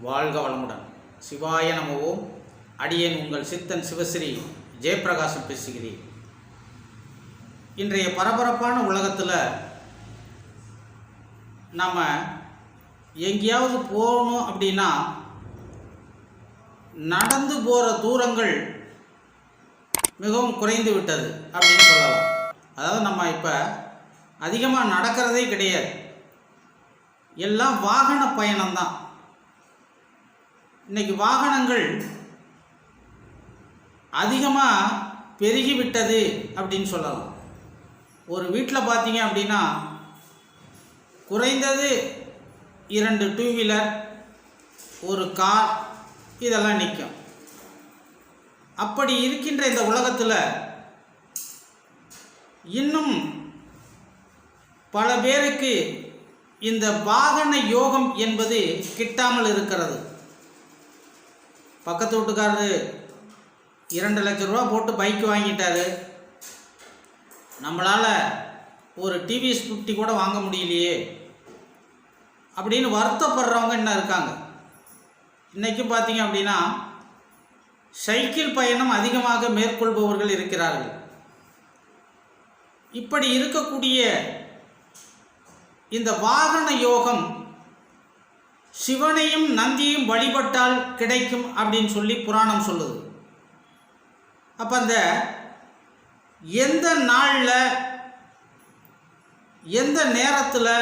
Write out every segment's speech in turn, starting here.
வாழ்க வளமுடன். சிவாய நம ஓம். அடியேன் உங்கள் சித்தன் சிவஸ்ரீ ஜெயப்பிரகாசம் பேசுகிறேன். இன்றைய பரபரப்பான உலகத்தில் நம்ம எங்கேயாவது போகணும் அப்படின்னா நடந்து போகிற தூரங்கள் மிகவும் குறைந்து விட்டது அப்படின்னு சொல்லலாம். அதாவது நம்ம இப்போ அதிகமாக நடக்கிறதே கிடையாது, எல்லாம் வாகன பயணம்தான். இன்றைக்கி வாகனங்கள் அதிகமாக பெருகிவிட்டது அப்படின்னு சொல்லலாம். ஒரு வீட்டில் பார்த்தீங்க அப்படின்னா குறைந்தது 2 டூ வீலர், ஒரு கார் இதெல்லாம் நிற்கும். அப்படி இருக்கின்ற இந்த உலகத்தில் இன்னும் பல பேருக்கு இந்த வாகன யோகம் என்பது கிட்டாமல் இருக்கிறது. பக்கத்து வீட்டுக்காரரு 2 லட்ச ரூபா போட்டு பைக் வாங்கிட்டாரு, நம்மளால் ஒரு டிவிஎஸ் 50 கூட வாங்க முடியலையே அப்படின்னு வருத்தப்படுறவங்க என்ன இருக்காங்க. இன்றைக்கும் பார்த்தீங்க அப்படின்னா சைக்கிள் பயணம் அதிகமாக மேற்கொள்பவர்கள் இருக்கிறார்கள். இப்படி இருக்கக்கூடிய இந்த வாகன யோகம் சிவனையும் நந்தியும் வழிபட்டால் கிடைக்கும் அப்படின்னு சொல்லி புராணம் சொல்லுது. அப்போ அந்த எந்த நாளில் எந்த நேரத்தில்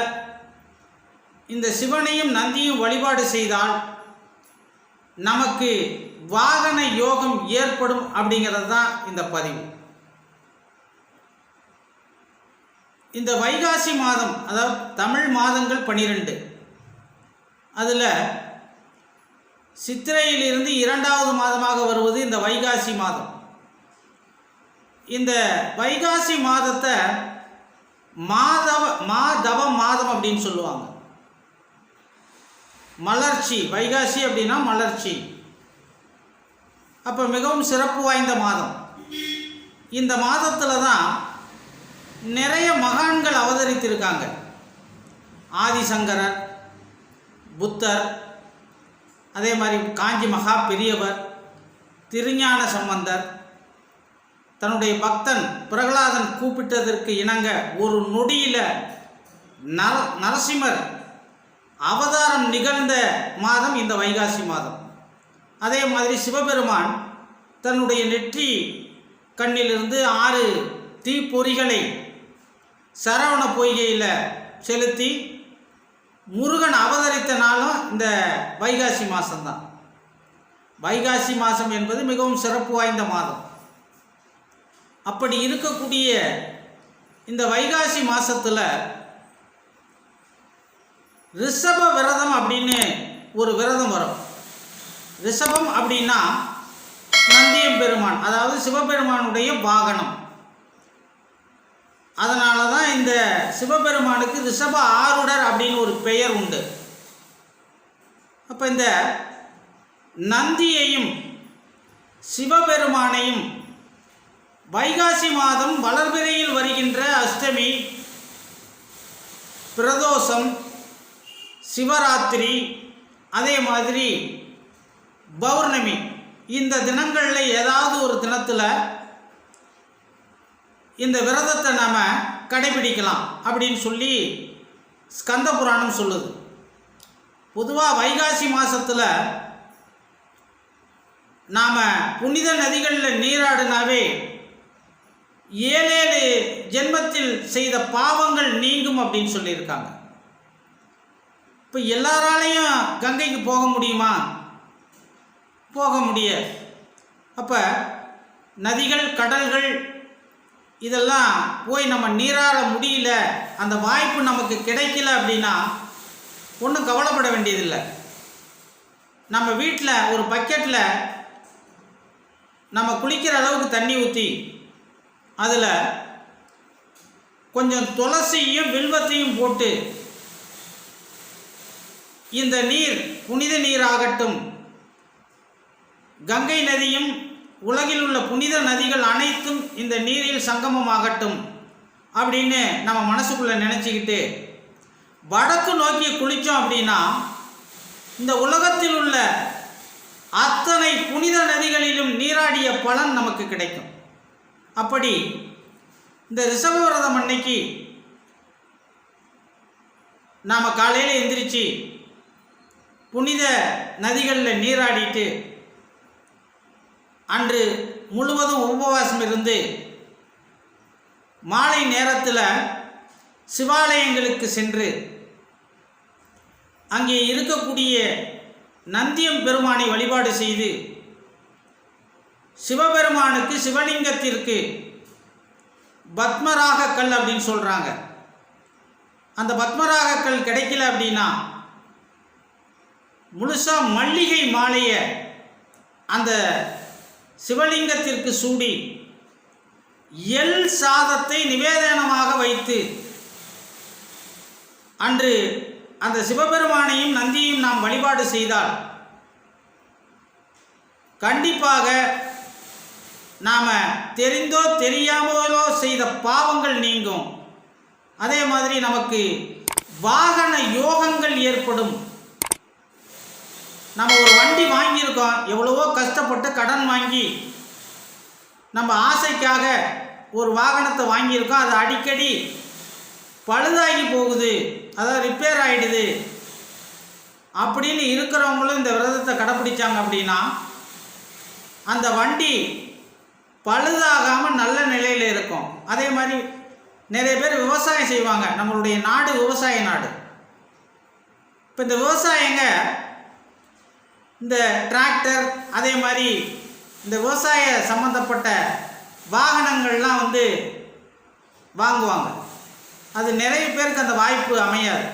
இந்த சிவனையும் நந்தியும் வழிபாடு செய்தால் நமக்கு வாகன யோகம் ஏற்படும் அப்படிங்கிறது தான் இந்த பதிவு. இந்த வைகாசி மாதம், அதாவது தமிழ் மாதங்கள் 12, அதில் சித்திரையிலிருந்து 2வது மாதமாக வருவது இந்த வைகாசி மாதம். இந்த வைகாசி மாதத்தை மாதவ மாதம் அப்படின்னு சொல்லுவாங்க. மலர்ச்சி, வைகாசி அப்படின்னா மலர்ச்சி. அப்போ மிகவும் சிறப்பு வாய்ந்த மாதம். இந்த மாதத்தில் தான் நிறைய மகான்கள் அவதரித்திருக்காங்க. ஆதிசங்கரர், புத்தர், அதே மாதிரி காஞ்சி மகா பெரியவர், திருஞான சம்பந்தர் தன்னுடைய பக்தன் பிரகலாதன் கூப்பிட்டதற்கு இணங்க ஒரு நொடியில் நரசிம்மர் அவதாரம் நிகழ்ந்த மாதம் இந்த வைகாசி மாதம். அதே மாதிரி சிவபெருமான் தன்னுடைய நெற்றி கண்ணிலிருந்து 6 தீப்பொறிகளை சரவண பொய்கையில் செலுத்தி முருகன் அவதரித்த நாளும் இந்த வைகாசி மாதம்தான். வைகாசி மாதம் என்பது மிகவும் சிறப்பு வாய்ந்த மாதம். அப்படி இருக்கக்கூடிய இந்த வைகாசி மாதத்தில் ரிஷப விரதம் அப்படின்னு ஒரு விரதம் வரும். ரிஷபம் அப்படின்னா நந்தியம் பெருமான், அதாவது சிவபெருமானுடைய வாகனம். அதனால தான் இந்த சிவபெருமானுக்கு ரிஷப ஆருடர் அப்படின்னு ஒரு பெயர் உண்டு. அப்போ இந்த நந்தியையும் சிவபெருமானையும் வைகாசி மாதம் வளர்பிறையில் வருகின்ற அஷ்டமி, பிரதோஷம், சிவராத்திரி, அதே மாதிரி பௌர்ணமி, இந்த தினங்களில் ஏதாவது ஒரு தினத்தில் இந்த விரதத்தை நாம் கடைபிடிக்கலாம் அப்படின்னு சொல்லி ஸ்கந்த புராணம் சொல்லுது. பொதுவாக வைகாசி மாதத்தில் நாம் புனித நதிகளில் நீராடினாவே 7 ஜென்மத்தில் செய்த பாவங்கள் நீங்கும் அப்படின்னு சொல்லியிருக்காங்க. இப்போ எல்லாராலையும் கங்கைக்கு போக முடியுமா? போக முடியாது. அப்போ நதிகள், கடல்கள் இதெல்லாம் போய் நம்ம நீராட முடியல, அந்த வாய்ப்பு நமக்கு கிடைக்கல அப்படின்னா ஒன்றும் கவலைப்பட வேண்டியதில்லை. நம்ம வீட்டில் ஒரு பக்கெட்டில் நம்ம குளிக்கிற அளவுக்கு தண்ணி ஊற்றி அதில் கொஞ்சம் துளசியும் வில்வத்தையும் போட்டு இந்த நீர் புனித நீராகட்டும், கங்கை நதியும் உலகில் உள்ள புனித நதிகள் அனைத்தும் இந்த நீரில் சங்கமமாகட்டும் அப்படின்னு நம்ம மனசுக்குள்ளே நினச்சிக்கிட்டு வடக்கு நோக்கி குளித்தோம் அப்படின்னா இந்த உலகத்தில் உள்ள அத்தனை புனித நதிகளிலும் நீராடிய பலன் நமக்கு கிடைக்கும். அப்படி இந்த ரிஷப விரதம் அன்னைக்கு நாம் காலையில் எந்திரிச்சு புனித நதிகளில் நீராடிட்டு அன்று முழுவதும் உபவாசம் இருந்து மாலை நேரத்தில் சிவாலயங்களுக்கு சென்று அங்கே இருக்கக்கூடிய நந்தியம் பெருமானை வழிபாடு செய்து சிவபெருமானுக்கு சிவலிங்கத்திற்கு பத்மராக கல் அப்படின்னு சொல்கிறாங்க. அந்த பத்மராக கல் கிடைக்கல அப்படின்னா முழுசாக மல்லிகை மாலையை அந்த சிவலிங்கத்திற்கு சூடி எள் சாதத்தை நிவேதனமாக வைத்து அன்று அந்த சிவபெருமானையும் நந்தியையும் நாம் வழிபாடு செய்தால் கண்டிப்பாக நாம் தெரிந்தோ தெரியாமலோ செய்த பாவங்கள் நீங்கும். அதே மாதிரி நமக்கு வாகன யோகங்கள் ஏற்படும். நம்ம ஒரு வண்டி வாங்கியிருக்கோம், எவ்வளவோ கஷ்டப்பட்டு கடன் வாங்கி நம்ம ஆசைக்காக ஒரு வாகனத்தை வாங்கியிருக்கோம், அது அடிக்கடி பழுதாகி போகுது, அதாவது ரிப்பேர் ஆகிடுது அப்படின்னு இருக்கிறவங்களும் இந்த விரதத்தை கடைப்பிடிச்சாங்க அப்படின்னா அந்த வண்டி பழுதாகாமல் நல்ல நிலையில் இருக்கும். அதே மாதிரி நிறைய பேர் விவசாயம் செய்வாங்க. நம்மளுடைய நாடு விவசாய நாடு. இப்போ இந்த விவசாயங்க இந்த டிராக்டர் அதே மாதிரி இந்த விவசாய சம்பந்தப்பட்ட வாகனங்கள்லாம் வாங்குவாங்க. அது நிறைய பேருக்கு அந்த வாய்ப்பு அமையாது.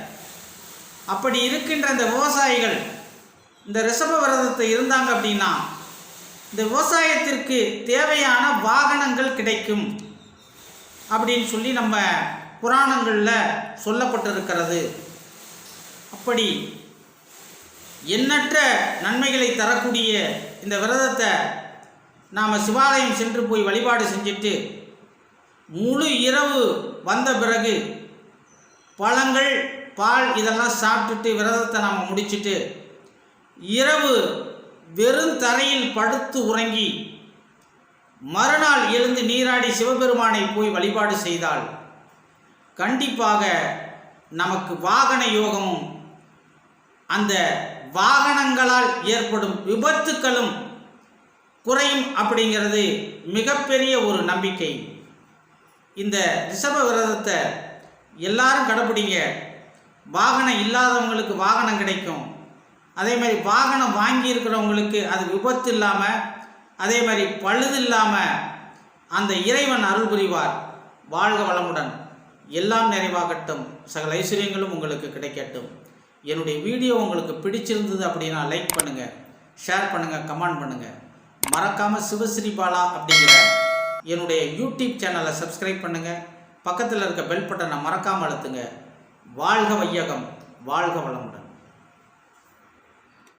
அப்படி இருக்கின்ற இந்த விவசாயிகள் இந்த ரிஷப விரதத்தை இருந்தாங்க அப்படின்னா இந்த விவசாயத்திற்கு தேவையான வாகனங்கள் கிடைக்கும் அப்படின்னு சொல்லி நம்ம புராணங்களில் சொல்லப்பட்டிருக்கிறது. அப்படி எண்ணற்ற நன்மைகளை தரக்கூடிய இந்த விரதத்தை நாம் சிவாலயம் சென்று போய் வழிபாடு செஞ்சுட்டு முழு இரவு வந்த பிறகு பழங்கள் பால் இதெல்லாம் சாப்பிட்டுட்டு விரதத்தை நாம் முடிச்சுட்டு இரவு வெறும் தரையில் படுத்து உறங்கி மறுநாள் எழுந்து நீராடி சிவபெருமானை போய் வழிபாடு செய்தால் கண்டிப்பாக நமக்கு வாகன யோகமும் அந்த வாகனங்களால் ஏற்படும் விபத்துக்களும் குறையும் அப்படிங்கிறது மிகப்பெரிய ஒரு நம்பிக்கை. இந்த ரிஷப விரதத்தை எல்லாரும் கடைப்பிடிங்க. வாகனம் இல்லாதவங்களுக்கு வாகனம் கிடைக்கும். அதே மாதிரி வாகனம் வாங்கியிருக்கிறவங்களுக்கு அது விபத்து இல்லாமல் அதே மாதிரி பழுது இல்லாமல் அந்த இறைவன் அருள் புரிவார். வாழ்க வளமுடன். எல்லாம் நிறைவாகட்டும். சகல ஐஸ்வர்யங்களும் உங்களுக்கு கிடைக்கட்டும். என்னுடைய வீடியோ உங்களுக்கு பிடிச்சிருந்தது அப்படின்னா லைக் பண்ணுங்கள், ஷேர் பண்ணுங்கள், கமெண்ட் பண்ணுங்கள். மறக்காமல் சிவஸ்ரீ பாலா அப்படிங்கிற என்னுடைய யூடியூப் சேனலை சப்ஸ்கிரைப் பண்ணுங்கள். பக்கத்தில் இருக்க பெல் பட்டனை மறக்காமல் அழுத்துங்க. வாழ்க வையகம், வாழ்க வளமுடன்.